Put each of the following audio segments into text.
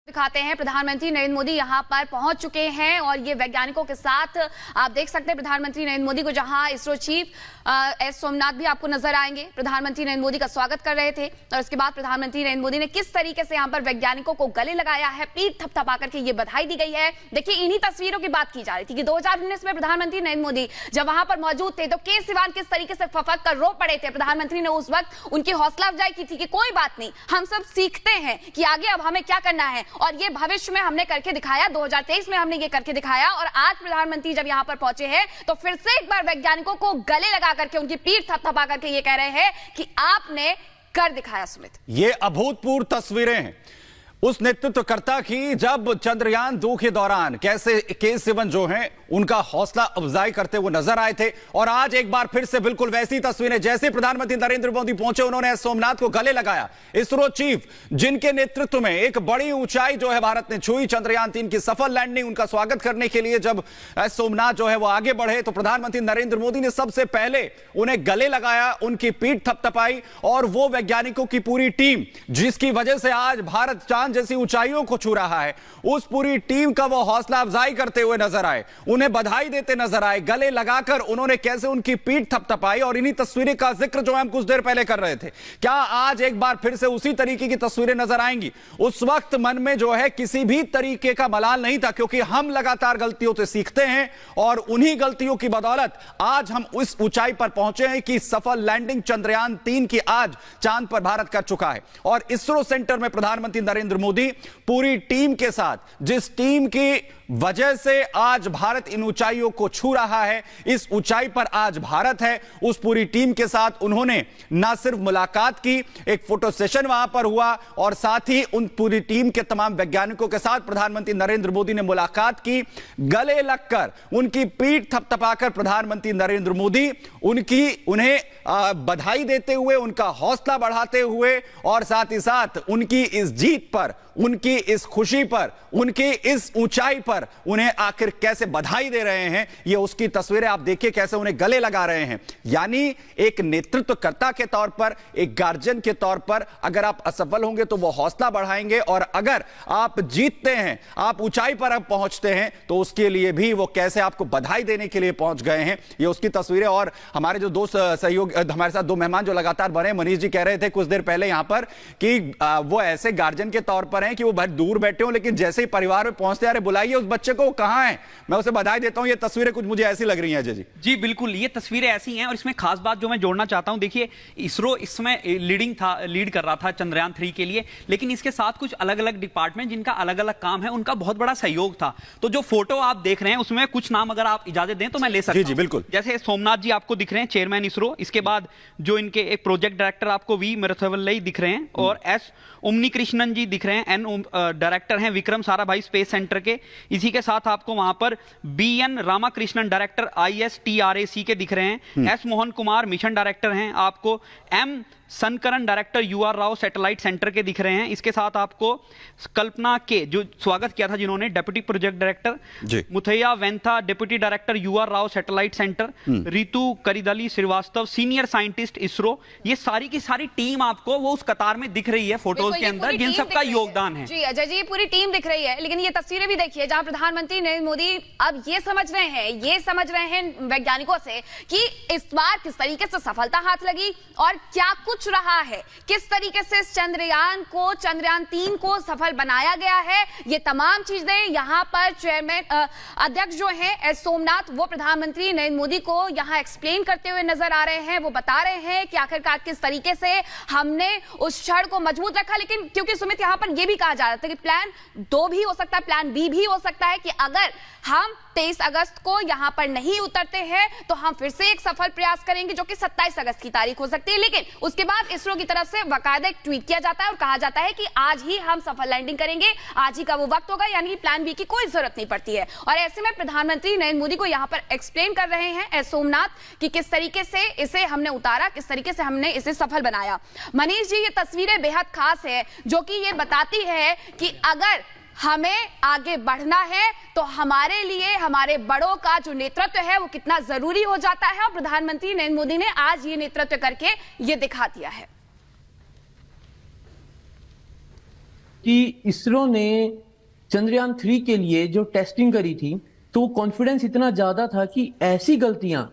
दिखाते हैं प्रधानमंत्री नरेंद्र मोदी यहां पर पहुंच चुके हैं और ये वैज्ञानिकों के साथ आप देख सकते हैं प्रधानमंत्री नरेंद्र मोदी को, जहां इसरो चीफ एस सोमनाथ भी आपको नजर आएंगे। प्रधानमंत्री नरेंद्र मोदी का स्वागत कर रहे थे और इसके बाद प्रधानमंत्री नरेंद्र मोदी ने किस तरीके से यहां पर वैज्ञानिकों को गले लगाया है, पीठ थपथपा करके ये बधाई दी गई है। देखिए, इन्हीं तस्वीरों की बात की जा रही थी कि 2019 में प्रधानमंत्री नरेंद्र मोदी जब वहां पर मौजूद थे तो के सिवान किस तरीके से फफक कर रो पड़े थे। प्रधानमंत्री ने उस वक्त उनकी हौसला अफजाई की थी कि कोई बात नहीं, हम सब सीखते हैं कि आगे अब हमें क्या करना है और ये भविष्य में हमने करके दिखाया। 2023 में हमने ये करके दिखाया और आज प्रधानमंत्री जब यहां पर पहुंचे हैं तो फिर से एक बार वैज्ञानिकों को गले लगा करके उनकी पीठ थपथपा करके ये कह रहे हैं कि आपने कर दिखाया। सुमित, ये अभूतपूर्व तस्वीरें हैं उस नेतृत्वकर्ता की जब चंद्रयान 2 के दौरान कैसे के सिवन जो हैं उनका हौसला अफजाई करते हुए नजर आए थे। और आज एक बार फिर से बिल्कुल वैसी तस्वीरें, जैसे प्रधानमंत्री नरेंद्र मोदी पहुंचे उन्होंने एस सोमनाथ को गले लगाया। इसरो चीफ जिनके नेतृत्व में एक बड़ी ऊंचाई जो है भारत ने छुई, चंद्रयान 3 की सफल लैंडिंग, उनका स्वागत करने के लिए जब एस सोमनाथ जो है वो आगे बढ़े तो प्रधानमंत्री नरेंद्र मोदी ने सबसे पहले उन्हें गले लगाया, उनकी पीठ थपथपाई। और वो वैज्ञानिकों की पूरी टीम जिसकी वजह से आज भारत चांद जैसी ऊंचाइयों को छू रहा है, उस पूरी टीम का वो हौसला अफजाई करते हुए नजर आए, उन्हें बधाई देते नजर आए। गले लगाकर उन्होंने कैसे उनकी पीठ थपथपाई और इन्हीं तस्वीरें का जिक्र जो हम कुछ देर पहले कर रहे थे, क्या आज एक बार फिर से उसी तरीके की तस्वीरें नजर आएंगी? उस वक्त मन में जो है किसी भी तरीके का मलाल नहीं था, क्योंकि हम लगातार गलतियों से सीखते हैं और उन्हीं गलतियों की बदौलत आज हम उस ऊंचाई पर पहुंचे हैं कि सफल लैंडिंग चंद्रयान 3 की आज चांद पर भारत कर चुका है। और इसरो सेंटर में प्रधानमंत्री नरेंद्र मोदी पूरी टीम के साथ, जिस टीम की वजह से आज भारत इन ऊंचाइयों को छू रहा है, इस ऊंचाई पर आज भारत है, उस पूरी टीम के साथ उन्होंने ना सिर्फ मुलाकात की, एक फोटो सेशन वहां पर हुआ और साथ ही उन पूरी टीम के तमाम वैज्ञानिकों के साथ प्रधानमंत्री नरेंद्र मोदी ने मुलाकात की। गले लगकर उनकी पीठ थपथपाकर प्रधानमंत्री नरेंद्र मोदी उन्हें बधाई देते हुए, उनका हौसला बढ़ाते हुए और साथ ही साथ उनकी इस जीत पर, उनकी इस खुशी पर, उनकी इस ऊंचाई पर उन्हें आखिर कैसे बधाई दे रहे हैं, ये उसकी तस्वीरें आप देखिए, कैसे उन्हें गले लगा रहे हैं। यानी एक नेतृत्वकर्ता के तौर पर, एक गार्जियन के तौर पर अगर आप असफल होंगे तो वो हौसला बढ़ाएंगे और अगर आप जीतते हैं, आप ऊंचाई पर अब पहुंचते हैं तो उसके लिए भी वो कैसे आपको बधाई देने के लिए पहुंच गए हैं, ये उसकी तस्वीरें। और हमारे जो दोस्त सहयोग, हमारे साथ दो मेहमान जो लगातार बने, मनीष जी कह रहे थे कुछ देर पहले यहां पर कि वो ऐसे गार्जियन के तौर पर हैं कि वो बहुत दूर बैठे हो, लेकिन जैसे ही परिवार में पहुंचते हैं, अरे बुलाइए उस बच्चे को, कहां है, मैं उसे बधाई देता हूं। ये तस्वीरें कुछ मुझे ऐसी लग रही हैं अजय जी। जी बिल्कुल, ये तस्वीरें ऐसी हैं और इसमें खास बात जो मैं जोड़ना चाहता हूं, देखिए इसरो इस समय लीड कर रहा था चंद्रयान 3 के लिए, लेकिन इसके साथ कुछ अलग अलग डिपार्टमेंट जिनका अलग अलग काम है, उनका बहुत बड़ा सहयोग था। तो जो फोटो आप देख रहे हैं उसमें कुछ नाम अगर आप इजाजत दें तो मैं ले सकता हूं। जी बिल्कुल। जैसे सोमनाथ जी आपको दिख रहे हैं, चेयरमैन इसरो। इसके बाद जो इनके एक प्रोजेक्ट डायरेक्टर आपको वी मृथवल्लई दिख रहे हैं और एस उमनी कृष्णन जी दिख रहे हैं, एन डायरेक्टर हैं विक्रम साराभाई स्पेस सेंटर के। इसी के साथ आपको वहां पर बीएन रामाकृष्णन डायरेक्टर ISTRAC के दिख रहे हैं, S Mohan Kumar mission director हैं, आपको M Sankaran director UR Rao satellite centre के दिख रहे हैं। इसके साथ आपको कल्पना के जो स्वागत किया था जिन्होंने, deputy project director, Muthayya Vanitha deputy director UR Rao satellite centre, Ritu Karidhal Srivastava senior scientist ISRO. ये सारी की सारी टीम आपको वो उस कतार में दिख रही है फोटोज के अंदर, जिन सबका योगदान है। जी अजय जी, पूरी टीम दिख रही है, लेकिन ये तस्वीरें भी देखिए जहां प्रधानमंत्री नरेंद्र मोदी अब ये समझ रहे हैं वैज्ञानिकों से कि इस बार किस तरीके से सफलता हाथ लगी और क्या कुछ रहा है, किस तरीके से इस चंद्रयान 3 को सफल बनाया गया है। ये तमाम चीजें यहाँ पर चेयरमैन अध्यक्ष जो हैं एस सोमनाथ, वो प्रधानमंत्री नरेंद्र मोदी को यहाँ एक्सप्लेन करते हुए नजर आ रहे हैं। वो बता रहे हैं कि आखिरकार किस तरीके से हमने उस क्षण को मजबूत रखा। लेकिन क्योंकि सुमित, यहाँ पर यह भी कहा जा रहा था कि प्लान 2 भी हो सकता है, प्लान B भी हो सकता है कि अगर हम 23 अगस्त को यहां पर नहीं उतरते हैं तो हम फिर से एक सफल प्रयास करेंगे, जो कि 27 अगस्त की तारीख हो सकती है। लेकिन उसके बाद इसरो की तरफ से बाकायदा एक ट्वीट किया जाता है और कहा जाता है कि आज ही हम सफल लैंडिंग करेंगे, आज ही का वो वक्त होगा, यानी कि प्लान B की कोई जरूरत नहीं पड़ती है। और ऐसे में प्रधानमंत्री नरेंद्र मोदी को यहां पर एक्सप्लेन कर रहे हैं एस सोमनाथ कि किस तरीके से इसे हमने उतारा, किस तरीके से हमने इसे सफल बनाया। मनीष जी, ये तस्वीरें बेहद खास है, जो कि ये बताती है कि अगर हमें आगे बढ़ना है तो हमारे लिए हमारे बड़ों का जो नेतृत्व है वो कितना जरूरी हो जाता है। और प्रधानमंत्री नरेंद्र मोदी ने आज ये नेतृत्व करके ये दिखा दिया है। कि इसरो ने चंद्रयान 3 के लिए जो टेस्टिंग करी थी, तो कॉन्फिडेंस इतना ज्यादा था कि ऐसी गलतियां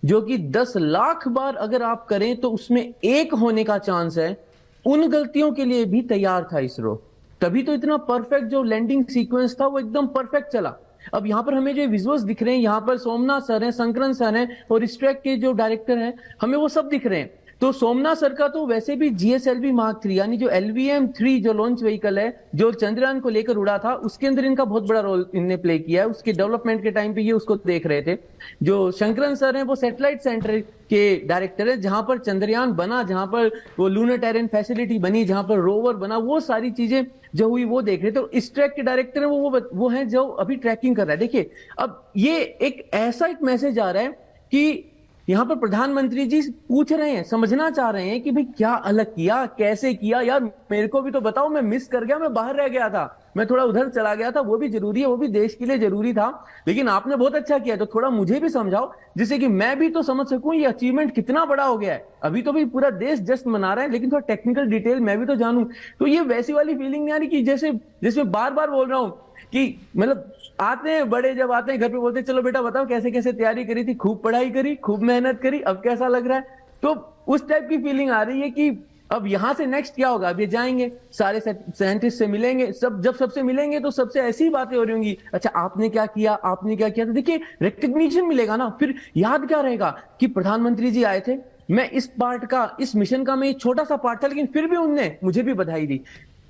जो कि 10 लाख बार अगर आप करें तो उसमें एक होने का चांस है, उन गलतियों के लिए भी तैयार था इसरो। तभी तो इतना परफेक्ट जो लैंडिंग सीक्वेंस था वो एकदम परफेक्ट चला। अब यहाँ पर हमें जो विजुअल्स दिख रहे हैं, यहाँ पर सोमनाथ सर हैं, शंकरन सर हैं और स्ट्रैक के जो डायरेक्टर हैं, हमें वो सब दिख रहे हैं। तो सोमनाथ सर का तो वैसे भी GSLV Mark 3 यानी जो LVM-3 जो लॉन्च व्हीकल है जो चंद्रयान को लेकर उड़ा था, उसके अंदर इनका बहुत बड़ा रोल इनने प्ले किया है। उसके डेवलपमेंट के टाइम पे ये उसको देख रहे थे। जो शंकरन सर हैं वो सैटेलाइट सेंटर के डायरेक्टर है, जहां पर चंद्रयान बना, जहां पर वो लूनर टेरेन फैसिलिटी बनी, जहां पर रोवर बना, वो सारी चीजें जो हुई वो देख रहे थे। तो इस ट्रैक के डायरेक्टर है वो है जो अभी ट्रैकिंग कर रहा है। देखिए अब ये एक ऐसा मैसेज आ रहा है कि यहां पर प्रधानमंत्री जी पूछ रहे हैं, समझना चाह रहे हैं कि भाई क्या अलग किया, कैसे किया, यार मेरे को भी तो बताओ, मैं मिस कर गया, मैं बाहर रह गया था, मैं थोड़ा उधर चला गया था, वो भी जरूरी है, वो भी देश के लिए जरूरी था, लेकिन आपने बहुत अच्छा किया, तो थोड़ा मुझे भी समझाओ जिससे कि मैं भी तो समझ सकूं ये अचीवमेंट कितना बड़ा हो गया है। अभी तो भी पूरा देश जस्ट मना रहा है, लेकिन थोड़ा टेक्निकल डिटेल मैं भी तो जानूं। तो ये वैसी वाली फीलिंग नहीं आ रही कि जैसे बार बार बोल रहा हूं कि मतलब आते हैं बड़े, जब आते हैं घर पे बोलते हैं चलो बेटा बताओ कैसे कैसे तैयारी करी थी, खूब पढ़ाई करी, खूब मेहनत करी, अब कैसा लग रहा है। तो उस टाइप की फीलिंग आ रही है कि अब यहां से नेक्स्ट क्या होगा। अब ये जाएंगे, सारे साइंटिस्ट से मिलेंगे, जब सबसे मिलेंगे तो सबसे ऐसी ही बातें हो रही होंगी, अच्छा आपने क्या किया, आपने क्या किया। तो देखिए रिकग्निशन मिलेगा ना, फिर याद क्या रहेगा कि प्रधानमंत्री जी आए थे, मैं इस पार्ट का, इस मिशन का मैं एक छोटा सा पार्ट था, लेकिन फिर भी उनने मुझे भी बधाई दी।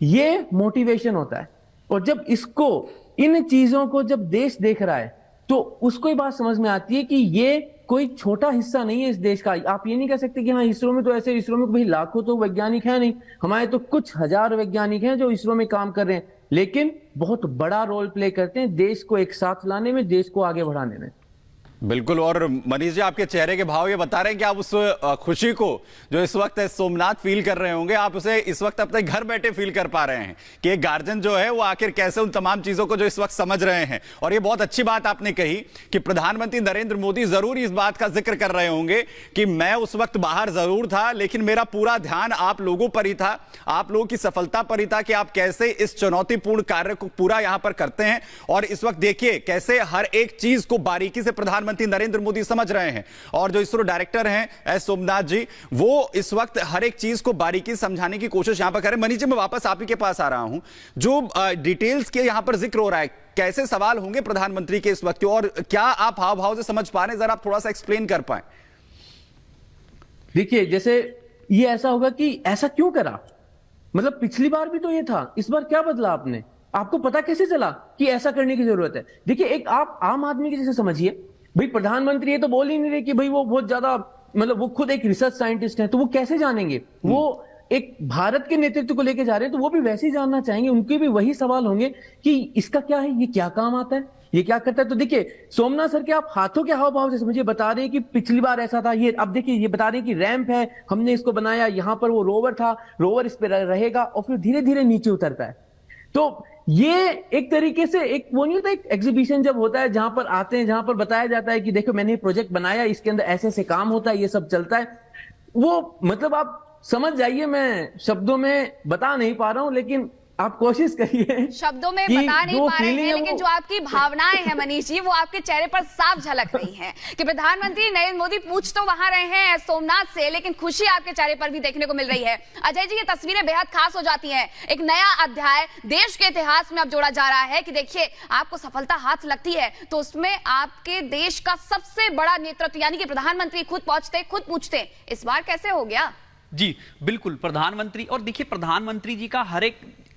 ये मोटिवेशन होता है। और जब इसको, इन चीजों को जब देश देख रहा है तो उसको ही बात समझ में आती है कि ये कोई छोटा हिस्सा नहीं है इस देश का। आप ये नहीं कह सकते कि हाँ इसरो में तो ऐसे, इसरो में भाई लाखों तो वैज्ञानिक है नहीं, हमारे तो कुछ हजार वैज्ञानिक हैं जो इसरो में काम कर रहे हैं, लेकिन बहुत बड़ा रोल प्ले करते हैं देश को एक साथ लाने में, देश को आगे बढ़ाने में। बिल्कुल। और मनीष जी आपके चेहरे के भाव ये बता रहे हैं कि आप उस खुशी को जो इस वक्त सोमनाथ फील कर रहे होंगे, आप उसे इस वक्त अपने घर बैठे फील कर पा रहे हैं कि एक गार्जियन जो है वो आखिर कैसे उन तमाम चीजों को जो इस वक्त समझ रहे हैं। और ये बहुत अच्छी बात आपने कही कि प्रधानमंत्री नरेंद्र मोदी जरूर इस बात का जिक्र कर रहे होंगे कि मैं उस वक्त बाहर जरूर था, लेकिन मेरा पूरा ध्यान आप लोगों पर ही था, आप लोगों की सफलता पर ही था कि आप कैसे इस चुनौतीपूर्ण कार्य को पूरा यहां पर करते हैं। और इस वक्त देखिए कैसे हर एक चीज को बारीकी से प्रधानमंत्री नरेंद्र मोदी समझ रहे हैं। और जो इसरो डायरेक्टर हैं एस सोमनाथ जी, वो इस वक्त हर एक चीज को बारीकी समझाने की कोशिश यहां पर कर रहे हैं। मनीष जी मैं वापस आप ही के पास आ रहा हूं, जो डिटेल्स के यहां पर जिक्र हो रहा है, कैसे सवाल होंगे प्रधानमंत्री के इस वक्त और क्या आप हाव भाव से समझ पा रहे हैं, जरा आप थोड़ा सा एक्सप्लेन कर पाए। देखिए जैसे ये ऐसा होगा कि ऐसा क्यों करा, मतलब पिछली बार भी तो ये था, इस बार क्या बदला आपने, आपको पता कैसे चला कि ऐसा करने की जरूरत है। देखिए एक आप आम आदमी के जैसे समझिए, भाई प्रधानमंत्री ये तो बोल ही नहीं रहे कि भाई वो बहुत ज्यादा, मतलब वो खुद एक रिसर्च साइंटिस्ट हैं, तो वो कैसे जानेंगे, वो एक भारत के नेतृत्व को लेके जा रहे हैं, तो वो भी वैसे ही जानना चाहेंगे, उनके भी वही सवाल होंगे कि इसका क्या है, ये क्या काम आता है, ये क्या करता है। तो देखिए सोमनाथ सर के आप हाथों के हाव भाव से समझिए, बता रहे हैं कि पिछली बार ऐसा था, ये अब देखिए ये बता रहे हैं कि रैंप है, हमने इसको बनाया, यहां पर वो रोवर था, रोवर इस पे रहेगा और फिर धीरे धीरे नीचे उतरता है। तो ये एक तरीके से एक वो नहीं होता, एक एग्जीबिशन जब होता है जहां पर आते हैं, जहां पर बताया जाता है कि देखो मैंने प्रोजेक्ट बनाया, इसके अंदर ऐसे ऐसे काम होता है, ये सब चलता है, वो मतलब आप समझ जाइए, मैं शब्दों में बता नहीं पा रहा हूं, लेकिन आप कोशिश करिए। शब्दों में बता नहीं पा रहे हैं, लेकिन जो आपकी भावनाएं हैं मनीष जी, वो आपके चेहरे पर साफ झलक रही हैं कि प्रधानमंत्री नरेंद्र मोदी पूछ तो वहां रहे हैं सोमनाथ से, लेकिन खुशी आपके चेहरे पर भी देखने को मिल रही है। अजय जी ये तस्वीरें बेहद खास हो जाती हैं, एक नया अध्याय देश के इतिहास में अब जोड़ा जा रहा है कि देखिए आपको सफलता हाथ लगती है तो उसमें आपके देश का सबसे बड़ा नेतृत्व यानी कि प्रधानमंत्री खुद पहुंचते, खुद पूछते, इस बार कैसे हो गया। जी बिल्कुल, प्रधानमंत्री, और देखिए प्रधानमंत्री जी का हर एक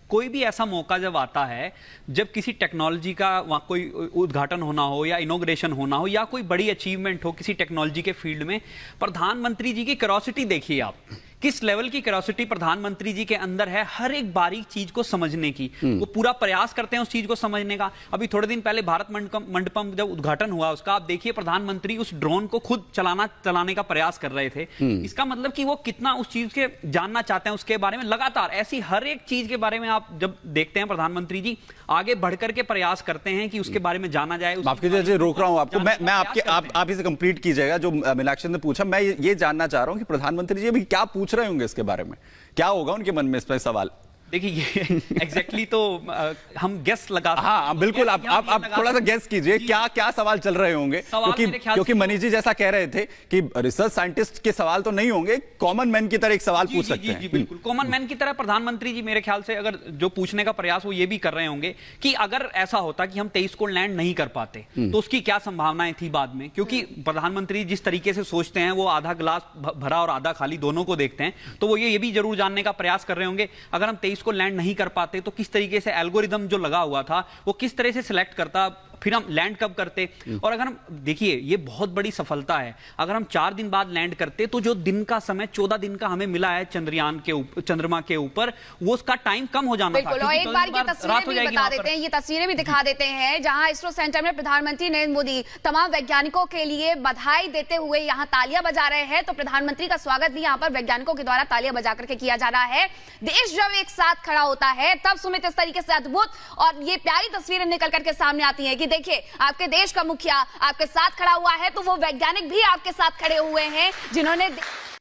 कोई भी ऐसा मौका जब आता है, जब किसी टेक्नोलॉजी का वहाँ कोई उद्घाटन होना हो या इनॉग्रेशन होना हो या कोई बड़ी अचीवमेंट हो किसी टेक्नोलॉजी के फील्ड में, प्रधानमंत्री जी की क्यूरियोसिटी देखिए आप, किस लेवल की क्यूरियोसिटी प्रधानमंत्री जी के अंदर है हर एक बारीक चीज को समझने की। वो पूरा प्रयास करते हैं उस चीज को समझने का। अभी थोड़े दिन पहले भारत मंडपम जब उद्घाटन हुआ उसका, आप देखिए प्रधानमंत्री उस ड्रोन को खुद चलाने का प्रयास कर रहे थे। इसका मतलब कि वो कितना उस चीज के जानना चाहते हैं, उसके बारे में लगातार ऐसी हर एक चीज के बारे में आप जब देखते हैं प्रधानमंत्री जी आगे बढ़कर के प्रयास करते हैं कि उसके बारे में जाना जाए। माफ कीजिए रोक रहा हूं आपको, मैं आप इसे कंप्लीट कीजिएगा जो मीनाक्षी ने पूछा। मैं ये जानना चाह रहा हूं कि प्रधानमंत्री जी अभी क्या पूछ रहे होंगे इसके बारे में, क्या होगा उनके मन में इस पर सवाल। देखिए ये एग्जैक्टली तो हम गेस लगा सकते हैं। हाँ बिल्कुल, आप थोड़ा सा गेस कीजिए क्या सवाल चल रहे होंगे, क्योंकि मनीष जी जैसा कह रहे थे कि रिसर्च साइंटिस्ट के सवाल तो नहीं होंगे, कॉमन मैन की तरह एक सवाल पूछ सकते हैं। जी बिल्कुल, कॉमन मैन की तरह प्रधानमंत्री जी मेरे ख्याल से अगर जो पूछने का प्रयास वो ये भी कर रहे होंगे कि अगर ऐसा होता कि हम 23 को लैंड नहीं कर पाते तो उसकी क्या संभावनाएं थी बाद में, क्योंकि प्रधानमंत्री जिस तरीके से सोचते हैं वो आधा गिलास भरा और आधा खाली दोनों को देखते हैं, तो वो ये भी जरूर जानने का प्रयास कर रहे होंगे अगर हम 23 को लैंड नहीं कर पाते तो किस तरीके से एल्गोरिदम जो लगा हुआ था वो किस तरह से सिलेक्ट करता, फिर हम लैंड कब करते। और अगर हम देखिए ये बहुत बड़ी सफलता है, अगर हम 4 दिन बाद लैंड करते तो जो दिन का समय 14 दिन का हमें मिला है चंद्रयान के ऊपर, चंद्रमा के ऊपर, वो उसका टाइम कम हो जाना था। और एक बार ये तस्वीरें भी बता देते हैं, ये तस्वीरें भी दिखा देते हैं जहां इसरो सेंटर में प्रधानमंत्री नरेंद्र मोदी तमाम वैज्ञानिकों के लिए बधाई देते हुए यहां तालियां बजा रहे हैं। तो प्रधानमंत्री का स्वागत भी यहां पर वैज्ञानिकों के द्वारा तालियां बजा करके किया जा रहा है। देश जब एक साथ खड़ा होता है तब सुमित इस तरीके से अद्भुत और ये प्यारी तस्वीरें निकल करके सामने आती है कि देखिए आपके देश का मुखिया आपके साथ खड़ा हुआ है तो वो वैज्ञानिक भी आपके साथ खड़े हुए हैं जिन्होंने